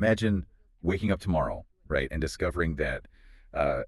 Imagine waking up tomorrow, right, and discovering that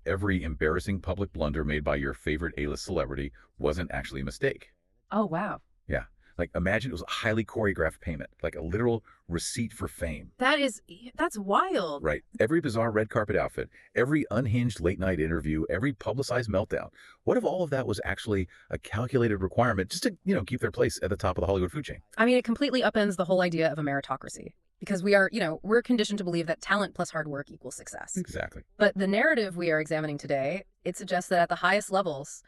every embarrassing public blunder made by your favorite A-list celebrity wasn't actually a mistake. Oh, wow. Yeah. Like, imagine it was a highly choreographed payment, like a literal receipt for fame. That's wild. Right. Every bizarre red carpet outfit, every unhinged late night interview, every publicized meltdown. What if all of that was actually a calculated requirement just to, keep their place at the top of the Hollywood food chain? I mean, it completely upends the whole idea of a meritocracy because we're conditioned to believe that talent plus hard work equals success. Exactly. But the narrative we are examining today, it suggests that at the highest levels,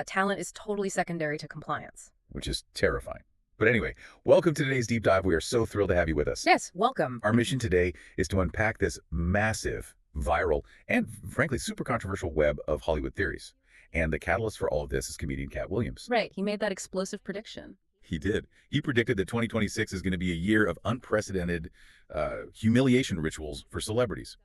talent is totally secondary to compliance. Which is terrifying. But anyway, welcome to today's deep dive. We are so thrilled to have you with us. Yes, welcome. Our mission today is to unpack this massive, viral, and frankly, super controversial web of Hollywood theories. And the catalyst for all of this is comedian Katt Williams. Right. He made that explosive prediction. He did. He predicted that 2026 is going to be a year of unprecedented humiliation rituals for celebrities.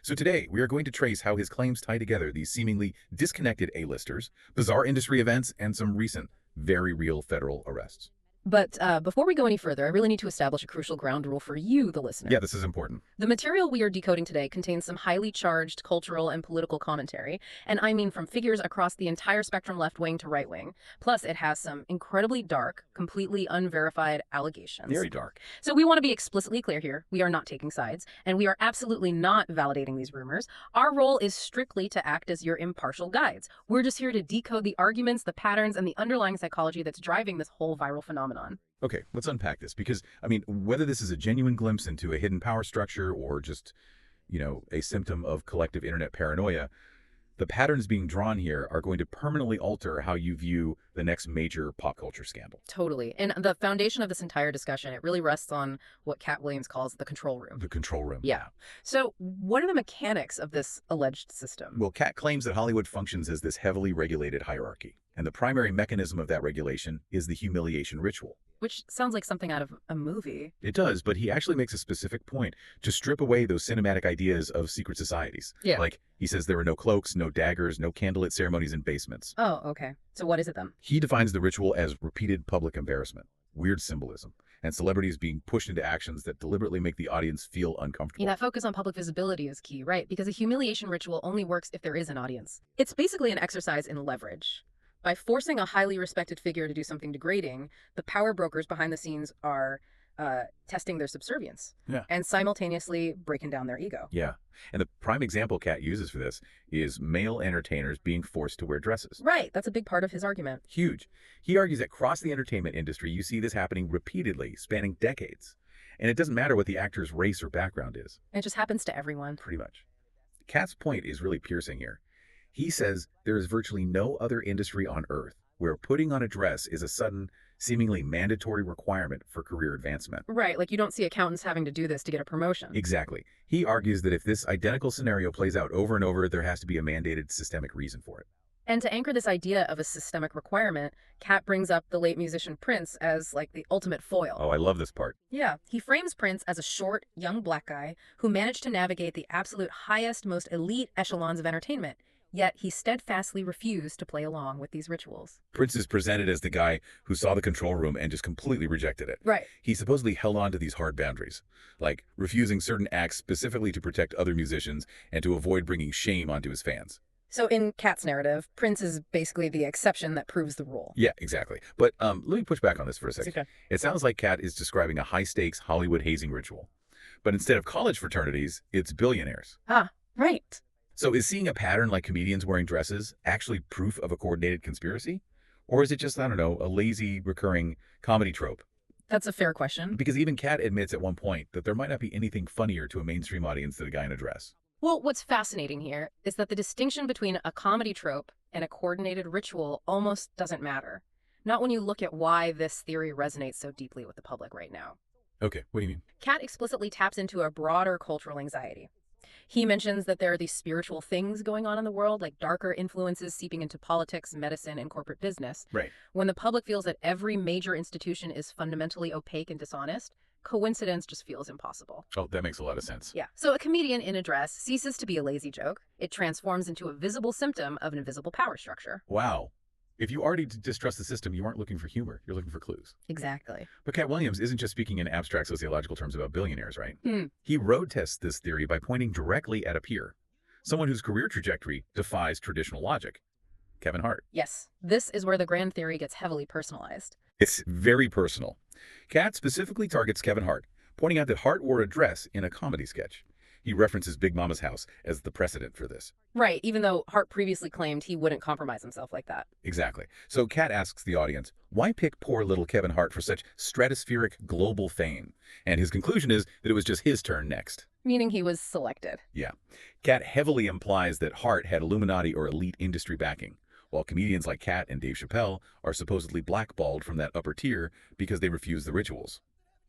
So today, we are going to trace how his claims tie together these seemingly disconnected A-listers, bizarre industry events, and some recent, very real federal arrests. But before we go any further, I really need to establish a crucial ground rule for you, the listener. Yeah, this is important. The material we are decoding today contains some highly charged cultural and political commentary, and I mean from figures across the entire spectrum left-wing to right-wing. Plus, it has some incredibly dark, completely unverified allegations. Very dark. So we want to be explicitly clear here. We are not taking sides, and we are absolutely not validating these rumors. Our role is strictly to act as your impartial guides. We're just here to decode the arguments, the patterns, and the underlying psychology that's driving this whole viral phenomenon. Okay, let's unpack this because, whether this is a genuine glimpse into a hidden power structure or just, a symptom of collective internet paranoia, the patterns being drawn here are going to permanently alter how you view the next major pop culture scandal. Totally. And the foundation of this entire discussion, it really rests on what Katt Williams calls the control room. The control room. Yeah. So what are the mechanics of this alleged system? Well, Katt claims that Hollywood functions as this heavily regulated hierarchy. And the primary mechanism of that regulation is the humiliation ritual. Which sounds like something out of a movie. It does, but he actually makes a specific point to strip away those cinematic ideas of secret societies. Yeah. Like, he says there are no cloaks, no daggers, no candlelit ceremonies in basements. Oh, okay. So what is it then? He defines the ritual as repeated public embarrassment, weird symbolism, and celebrities being pushed into actions that deliberately make the audience feel uncomfortable. Yeah, that focus on public visibility is key, right? Because a humiliation ritual only works if there is an audience. It's basically an exercise in leverage. By forcing a highly respected figure to do something degrading, the power brokers behind the scenes are testing their subservience and simultaneously breaking down their ego. Yeah. And the prime example Katt uses for this is male entertainers being forced to wear dresses. Right. That's a big part of his argument. Huge. He argues that across the entertainment industry, you see this happening repeatedly, spanning decades. And it doesn't matter what the actor's race or background is. It just happens to everyone. Pretty much. Katt's point is really piercing here. He says there is virtually no other industry on earth where putting on a dress is a sudden, seemingly mandatory requirement for career advancement. Right, like you don't see accountants having to do this to get a promotion. Exactly. He argues that if this identical scenario plays out over and over, there has to be a mandated systemic reason for it. And to anchor this idea of a systemic requirement, Katt brings up the late musician Prince as like the ultimate foil. Oh, I love this part. Yeah, he frames Prince as a short, young black guy who managed to navigate the absolute highest, most elite echelons of entertainment. Yet he steadfastly refused to play along with these rituals. Prince is presented as the guy who saw the control room and just completely rejected it. Right. He supposedly held on to these hard boundaries, like refusing certain acts specifically to protect other musicians and to avoid bringing shame onto his fans. So in Katt's narrative, Prince is basically the exception that proves the rule. Yeah, exactly. But let me push back on this for a second. Okay. It sounds like Katt is describing a high-stakes Hollywood hazing ritual. But instead of college fraternities, it's billionaires. Ah, right. So is seeing a pattern like comedians wearing dresses actually proof of a coordinated conspiracy? Or is it just, I don't know, a lazy, recurring comedy trope? That's a fair question. Because even Katt admits at one point that there might not be anything funnier to a mainstream audience than a guy in a dress. Well, what's fascinating here is that the distinction between a comedy trope and a coordinated ritual almost doesn't matter. Not when you look at why this theory resonates so deeply with the public right now. Okay, what do you mean? Katt explicitly taps into a broader cultural anxiety. He mentions that there are these spiritual things going on in the world, like darker influences seeping into politics, medicine, and corporate business. Right. When the public feels that every major institution is fundamentally opaque and dishonest, coincidence just feels impossible. Oh, that makes a lot of sense. Yeah. So a comedian in a dress ceases to be a lazy joke. It transforms into a visible symptom of an invisible power structure. Wow. If you already distrust the system, you aren't looking for humor. You're looking for clues. Exactly. But Katt Williams isn't just speaking in abstract sociological terms about billionaires, right? Hmm. He road tests this theory by pointing directly at a peer, someone whose career trajectory defies traditional logic. Kevin Hart. Yes, this is where the grand theory gets heavily personalized. It's very personal. Katt specifically targets Kevin Hart, pointing out that Hart wore a dress in a comedy sketch. He references Big Mama's House as the precedent for this. Right, even though Hart previously claimed he wouldn't compromise himself like that. Exactly. So Katt asks the audience, why pick poor little Kevin Hart for such stratospheric global fame? And his conclusion is that it was just his turn next. Meaning he was selected. Yeah. Katt heavily implies that Hart had Illuminati or elite industry backing, while comedians like Katt and Dave Chappelle are supposedly blackballed from that upper tier because they refuse the rituals.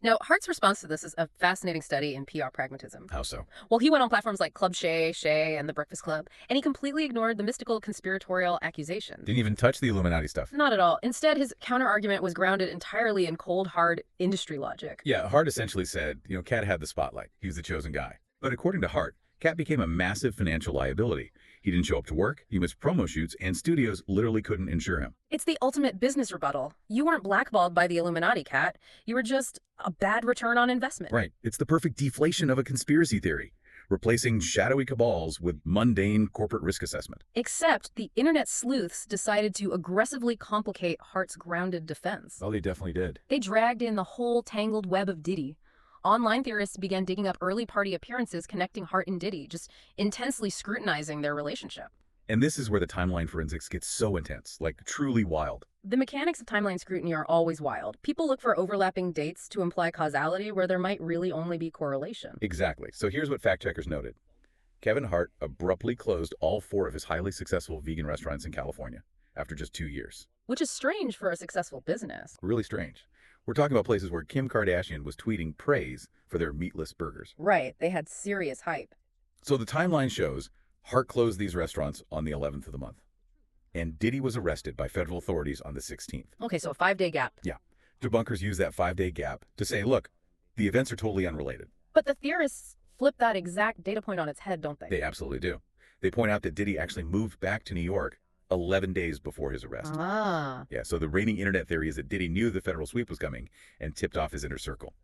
Now, Hart's response to this is a fascinating study in PR pragmatism. How so? Well, he went on platforms like Club Shay, and The Breakfast Club, and he completely ignored the mystical conspiratorial accusations. Didn't even touch the Illuminati stuff. Not at all. Instead, his counter-argument was grounded entirely in cold, hard industry logic. Yeah, Hart essentially said, Katt had the spotlight. He was the chosen guy. But according to Hart, Katt became a massive financial liability. He didn't show up to work, he missed promo shoots, and studios literally couldn't insure him. It's the ultimate business rebuttal. You weren't blackballed by the Illuminati, Katt. You were just a bad return on investment. Right. It's the perfect deflation of a conspiracy theory, replacing shadowy cabals with mundane corporate risk assessment. Except the internet sleuths decided to aggressively complicate Hart's grounded defense. Oh, they definitely did. They dragged in the whole tangled web of Diddy. Online theorists began digging up early party appearances connecting Hart and Diddy, just intensely scrutinizing their relationship. And this is where the timeline forensics gets so intense, like truly wild. The mechanics of timeline scrutiny are always wild. People look for overlapping dates to imply causality where there might really only be correlation. Exactly. So here's what fact checkers noted. Kevin Hart abruptly closed all 4 of his highly successful vegan restaurants in California after just 2 years. Which is strange for a successful business. Really strange. We're talking about places where Kim Kardashian was tweeting praise for their meatless burgers. Right, they had serious hype. So the timeline shows Hart closed these restaurants on the 11th of the month. And Diddy was arrested by federal authorities on the 16th. Okay, so a 5-day gap. Yeah. Debunkers use that 5-day gap to say, look, the events are totally unrelated. But the theorists flip that exact data point on its head, don't they? They absolutely do. They point out that Diddy actually moved back to New York 11 days before his arrest. Ah. Yeah, so the reigning internet theory is that Diddy knew the federal sweep was coming and tipped off his inner circle.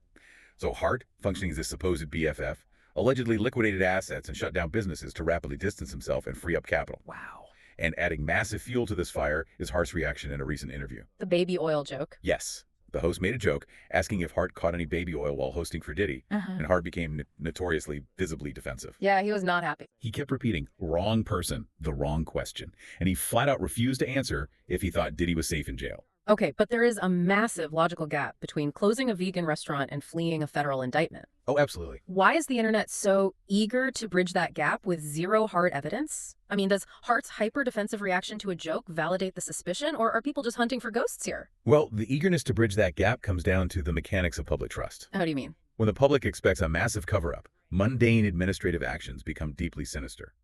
So Hart, functioning as this supposed BFF, allegedly liquidated assets and shut down businesses to rapidly distance himself and free up capital. Wow. And adding massive fuel to this fire is Hart's reaction in a recent interview. The baby oil joke. Yes. The host made a joke asking if Hart caught any baby oil while hosting for Diddy, and Hart became notoriously, visibly defensive. Yeah, he was not happy. He kept repeating, wrong person, the wrong question, and he flat out refused to answer if he thought Diddy was safe in jail. Okay, but there is a massive logical gap between closing a vegan restaurant and fleeing a federal indictment. Oh, absolutely. Why is the internet so eager to bridge that gap with zero hard evidence? I mean, does Hart's hyper-defensive reaction to a joke validate the suspicion, or are people just hunting for ghosts here? Well, the eagerness to bridge that gap comes down to the mechanics of public trust. How do you mean? When the public expects a massive cover-up, mundane administrative actions become deeply sinister.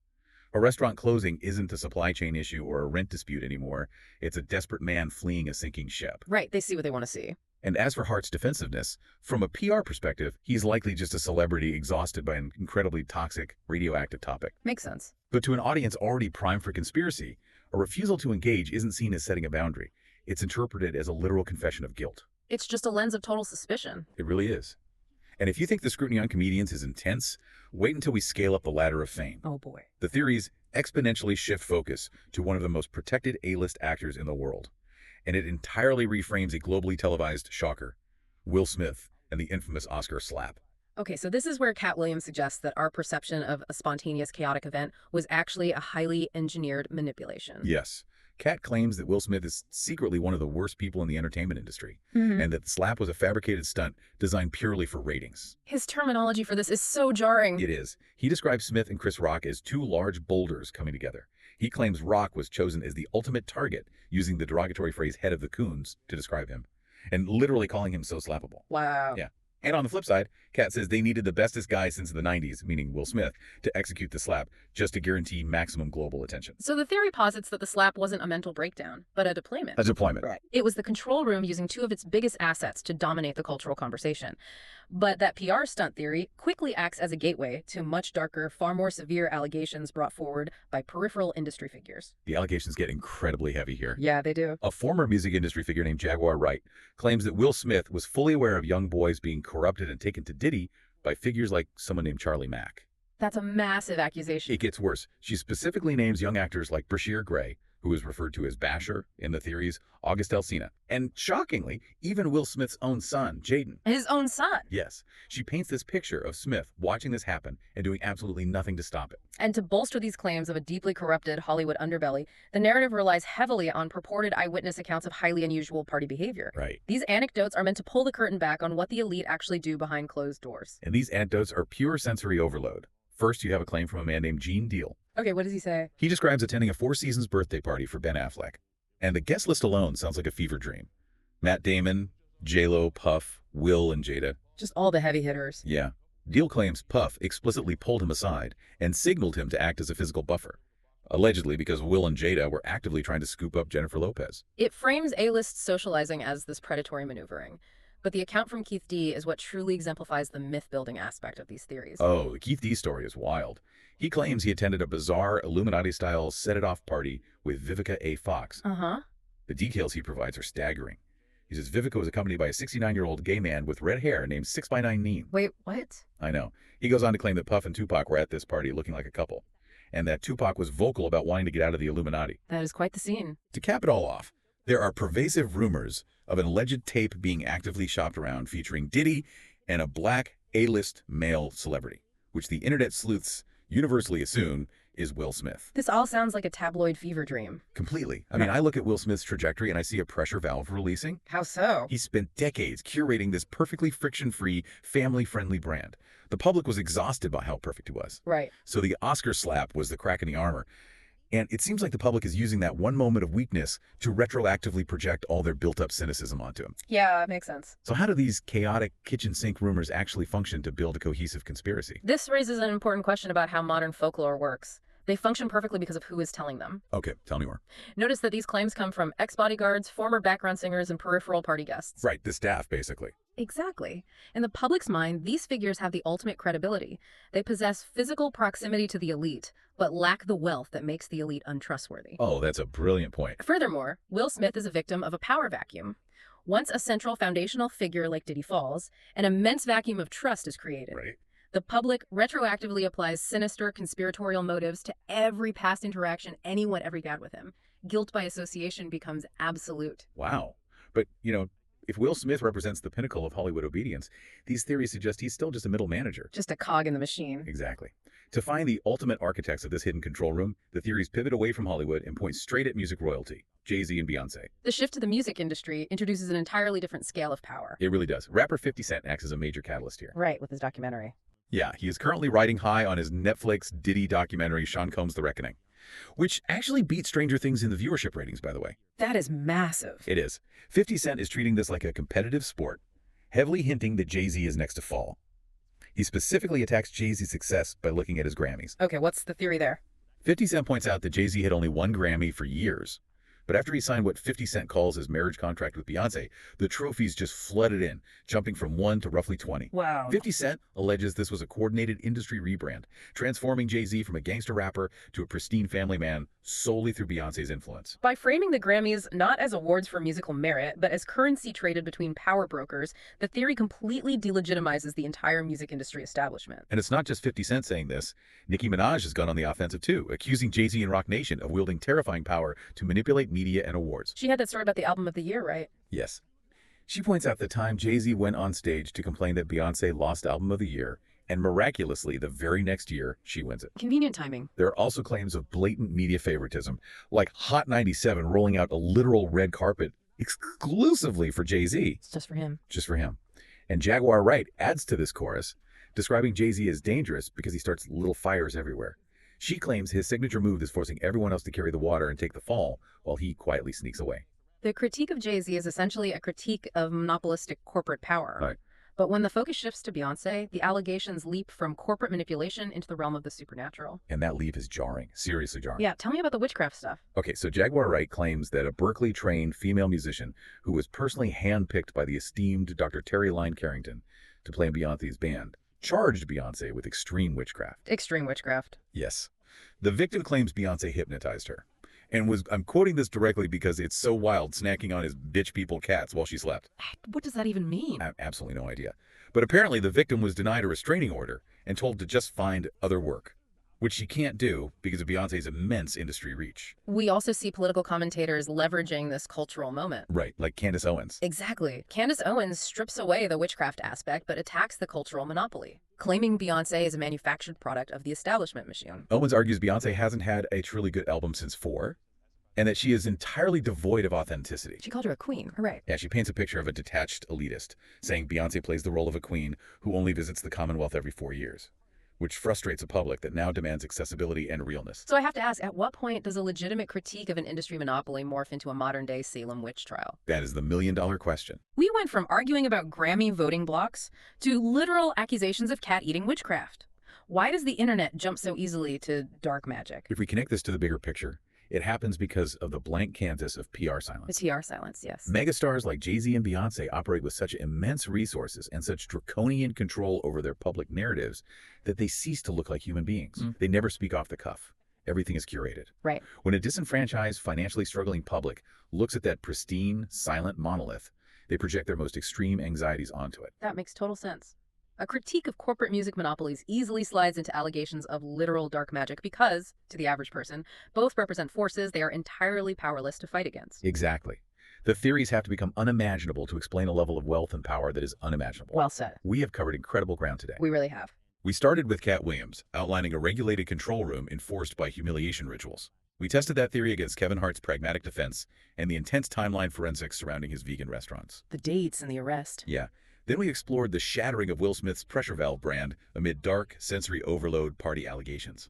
A restaurant closing isn't a supply chain issue or a rent dispute anymore. It's a desperate man fleeing a sinking ship. Right, they see what they want to see. And as for Hart's defensiveness, from a PR perspective, he's likely just a celebrity exhausted by an incredibly toxic, radioactive topic. Makes sense. But to an audience already primed for conspiracy, a refusal to engage isn't seen as setting a boundary. It's interpreted as a literal confession of guilt. It's just a lens of total suspicion. It really is. And if you think the scrutiny on comedians is intense, wait until we scale up the ladder of fame. Oh boy. The theories exponentially shift focus to one of the most protected A-list actors in the world. And it entirely reframes a globally televised shocker, Will Smith and the infamous Oscar slap. Okay, so this is where Katt Williams suggests that our perception of a spontaneous, chaotic event was actually a highly engineered manipulation. Yes. Katt claims that Will Smith is secretly one of the worst people in the entertainment industry, and that the slap was a fabricated stunt designed purely for ratings. His terminology for this is so jarring. It is. He describes Smith and Chris Rock as 2 large boulders coming together. He claims Rock was chosen as the ultimate target, using the derogatory phrase head of the coons to describe him, and literally calling him so slappable. Wow. Yeah. And on the flip side, Katt says they needed the bestest guy since the 90s, meaning Will Smith, to execute the slap, just to guarantee maximum global attention. So the theory posits that the slap wasn't a mental breakdown, but a deployment. A deployment. Right. It was the control room using two of its biggest assets to dominate the cultural conversation. But that PR stunt theory quickly acts as a gateway to much darker, far more severe allegations brought forward by peripheral industry figures. The allegations get incredibly heavy here. Yeah, they do. A former music industry figure named Jaguar Wright claims that Will Smith was fully aware of young boys being corrupted and taken to Diddy by figures like someone named Charlie Mack. That's a massive accusation. It gets worse. She specifically names young actors like Brashear Gray, who is referred to as Basher in the theories, August Alsina, and shockingly, even Will Smith's own son, Jaden. His own son. Yes, she paints this picture of Smith watching this happen and doing absolutely nothing to stop it. And to bolster these claims of a deeply corrupted Hollywood underbelly, the narrative relies heavily on purported eyewitness accounts of highly unusual party behavior. Right. These anecdotes are meant to pull the curtain back on what the elite actually do behind closed doors. And these anecdotes are pure sensory overload. First, you have a claim from a man named Gene Deal. Okay, what does he say? He describes attending a Four Seasons birthday party for Ben Affleck. And the guest list alone sounds like a fever dream. Matt Damon, J-Lo, Puff, Will, and Jada. Just all the heavy hitters. Yeah. Deal claims Puff explicitly pulled him aside and signaled him to act as a physical buffer, allegedly because Will and Jada were actively trying to scoop up Jennifer Lopez. It frames A-list socializing as this predatory maneuvering. But the account from Keith D is what truly exemplifies the myth-building aspect of these theories. Oh, the Keith D story is wild. He claims he attended a bizarre Illuminati-style set-it-off party with Vivica A. Fox. Uh-huh. The details he provides are staggering. He says Vivica was accompanied by a 69-year-old gay man with red hair named 6x9 Neem. Wait, what? I know. He goes on to claim that Puff and Tupac were at this party looking like a couple, and that Tupac was vocal about wanting to get out of the Illuminati. That is quite the scene. To cap it all off, there are pervasive rumors of an alleged tape being actively shopped around featuring Diddy and a black A-list male celebrity, which the internet sleuths universally assume is Will Smith. This all sounds like a tabloid fever dream. Completely. I mean, I look at Will Smith's trajectory and I see a pressure valve releasing. How so? He spent decades curating this perfectly friction-free, family-friendly brand. The public was exhausted by how perfect he was. Right. So the Oscar slap was the crack in the armor. And it seems like the public is using that one moment of weakness to retroactively project all their built-up cynicism onto him. Yeah, it makes sense. So how do these chaotic kitchen sink rumors actually function to build a cohesive conspiracy? This raises an important question about how modern folklore works. They function perfectly because of who is telling them. Okay, tell me more. Notice that these claims come from ex-bodyguards, former background singers, and peripheral party guests. Right, the staff, basically. Exactly. In the public's mind, these figures have the ultimate credibility. They possess physical proximity to the elite, but lack the wealth that makes the elite untrustworthy. Oh, that's a brilliant point. Furthermore, Will Smith is a victim of a power vacuum. Once a central foundational figure like Diddy falls, an immense vacuum of trust is created. Right. The public retroactively applies sinister conspiratorial motives to every past interaction anyone ever had with him. Guilt by association becomes absolute. Wow. But, if Will Smith represents the pinnacle of Hollywood obedience, these theories suggest he's still just a middle manager. Just a cog in the machine. Exactly. To find the ultimate architects of this hidden control room, the theories pivot away from Hollywood and point straight at music royalty, Jay-Z and Beyonce. The shift to the music industry introduces an entirely different scale of power. It really does. Rapper 50 Cent acts as a major catalyst here. Right, with his documentary. Yeah, he is currently riding high on his Netflix Diddy documentary, Sean Combs' The Reckoning, which actually beat Stranger Things in the viewership ratings, by the way. That is massive. It is. 50 Cent is treating this like a competitive sport, heavily hinting that Jay-Z is next to fall. He specifically attacks Jay-Z's success by looking at his Grammys. Okay, what's the theory there? 50 Cent points out that Jay-Z had only one Grammy for years. But after he signed what 50 Cent calls his marriage contract with Beyonce, the trophies just flooded in, jumping from 1 to roughly 20. Wow. 50 Cent alleges this was a coordinated industry rebrand, transforming Jay-Z from a gangster rapper to a pristine family man solely through Beyonce's influence. By framing the Grammys not as awards for musical merit, but as currency traded between power brokers, the theory completely delegitimizes the entire music industry establishment. And it's not just 50 Cent saying this. Nicki Minaj has gone on the offensive too, accusing Jay-Z and Roc Nation of wielding terrifying power to manipulate media and awards. She had that story about the album of the year, right? Yes. She points out the time Jay-Z went on stage to complain that Beyonce lost album of the year, and miraculously, the very next year, she wins it. Convenient timing. There are also claims of blatant media favoritism, like Hot 97 rolling out a literal red carpet exclusively for Jay-Z. It's just for him. Just for him. And Jaguar Wright adds to this chorus, describing Jay-Z as dangerous because he starts little fires everywhere. She claims his signature move is forcing everyone else to carry the water and take the fall, while he quietly sneaks away. The critique of Jay-Z is essentially a critique of monopolistic corporate power. Right. But when the focus shifts to Beyoncé, the allegations leap from corporate manipulation into the realm of the supernatural. And that leap is jarring, seriously jarring. Yeah, tell me about the witchcraft stuff. Okay, so Jaguar Wright claims that a Berkeley-trained female musician who was personally handpicked by the esteemed Dr. Terry Lyne Carrington to play in Beyoncé's band charged Beyoncé with extreme witchcraft. Extreme witchcraft. Yes. The victim claims Beyoncé hypnotized her. And I'm quoting this directly because it's so wild, snacking on his bitch people cats while she slept. What does that even mean? I have absolutely no idea. But apparently the victim was denied a restraining order and told to just find other work, which she can't do because of Beyoncé's immense industry reach. We also see political commentators leveraging this cultural moment. Right, like Candace Owens. Exactly. Candace Owens strips away the witchcraft aspect but attacks the cultural monopoly, claiming Beyoncé is a manufactured product of the establishment machine. Owens argues Beyoncé hasn't had a truly good album since 4, and that she is entirely devoid of authenticity. She called her a queen. Right. Yeah, she paints a picture of a detached elitist, saying Beyoncé plays the role of a queen who only visits the Commonwealth every 4 years, which frustrates a public that now demands accessibility and realness. So I have to ask, at what point does a legitimate critique of an industry monopoly morph into a modern-day Salem witch trial? That is the million-dollar question. We went from arguing about Grammy voting blocks to literal accusations of cat-eating witchcraft. Why does the internet jump so easily to dark magic? If we connect this to the bigger picture, it happens because of the blank canvas of PR silence. The TR silence, yes. Megastars like Jay-Z and Beyoncé operate with such immense resources and such draconian control over their public narratives that they cease to look like human beings. They never speak off the cuff. Everything is curated. Right. When a disenfranchised, financially struggling public looks at that pristine, silent monolith, they project their most extreme anxieties onto it. That makes total sense. A critique of corporate music monopolies easily slides into allegations of literal dark magic because, to the average person, both represent forces they are entirely powerless to fight against. Exactly. The theories have to become unimaginable to explain a level of wealth and power that is unimaginable. Well said. We have covered incredible ground today. We really have. We started with Katt Williams, outlining a regulated control room enforced by humiliation rituals. We tested that theory against Kevin Hart's pragmatic defense and the intense timeline forensics surrounding his vegan restaurants. The dates and the arrest. Yeah. Then we explored the shattering of Will Smith's pressure valve brand amid dark, sensory overload party allegations.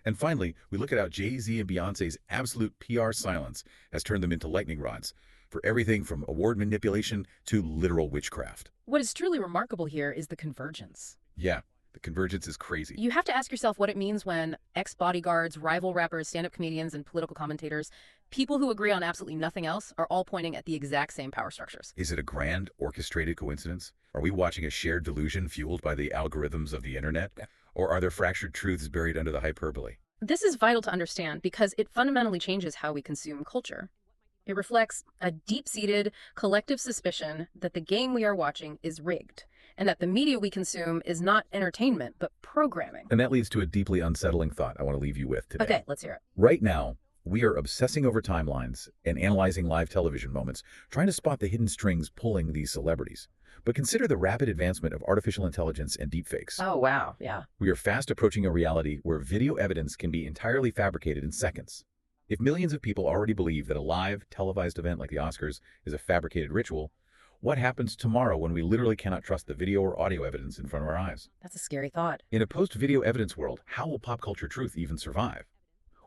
And finally, we look at how Jay-Z and Beyoncé's absolute PR silence has turned them into lightning rods for everything from award manipulation to literal witchcraft. What is truly remarkable here is the convergence. Yeah, the convergence is crazy. You have to ask yourself what it means when ex-bodyguards, rival rappers, stand-up comedians, and political commentators, people who agree on absolutely nothing else, are all pointing at the exact same power structures. Is it a grand, orchestrated coincidence? Are we watching a shared delusion fueled by the algorithms of the internet? Or are there fractured truths buried under the hyperbole? This is vital to understand because it fundamentally changes how we consume culture. It reflects a deep-seated, collective suspicion that the game we are watching is rigged, and that the media we consume is not entertainment, but programming. And that leads to a deeply unsettling thought I want to leave you with today. Okay, let's hear it. Right now, we are obsessing over timelines and analyzing live television moments, trying to spot the hidden strings pulling these celebrities. But consider the rapid advancement of artificial intelligence and deepfakes. Oh, wow, yeah. We are fast approaching a reality where video evidence can be entirely fabricated in seconds. If millions of people already believe that a live, televised event like the Oscars is a fabricated ritual, what happens tomorrow when we literally cannot trust the video or audio evidence in front of our eyes? That's a scary thought. In a post-video evidence world, how will pop culture truth even survive?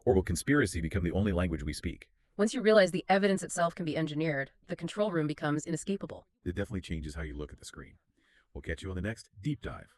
Or will conspiracy become the only language we speak? Once you realize the evidence itself can be engineered, the control room becomes inescapable. It definitely changes how you look at the screen. We'll catch you on the next Deep Dive.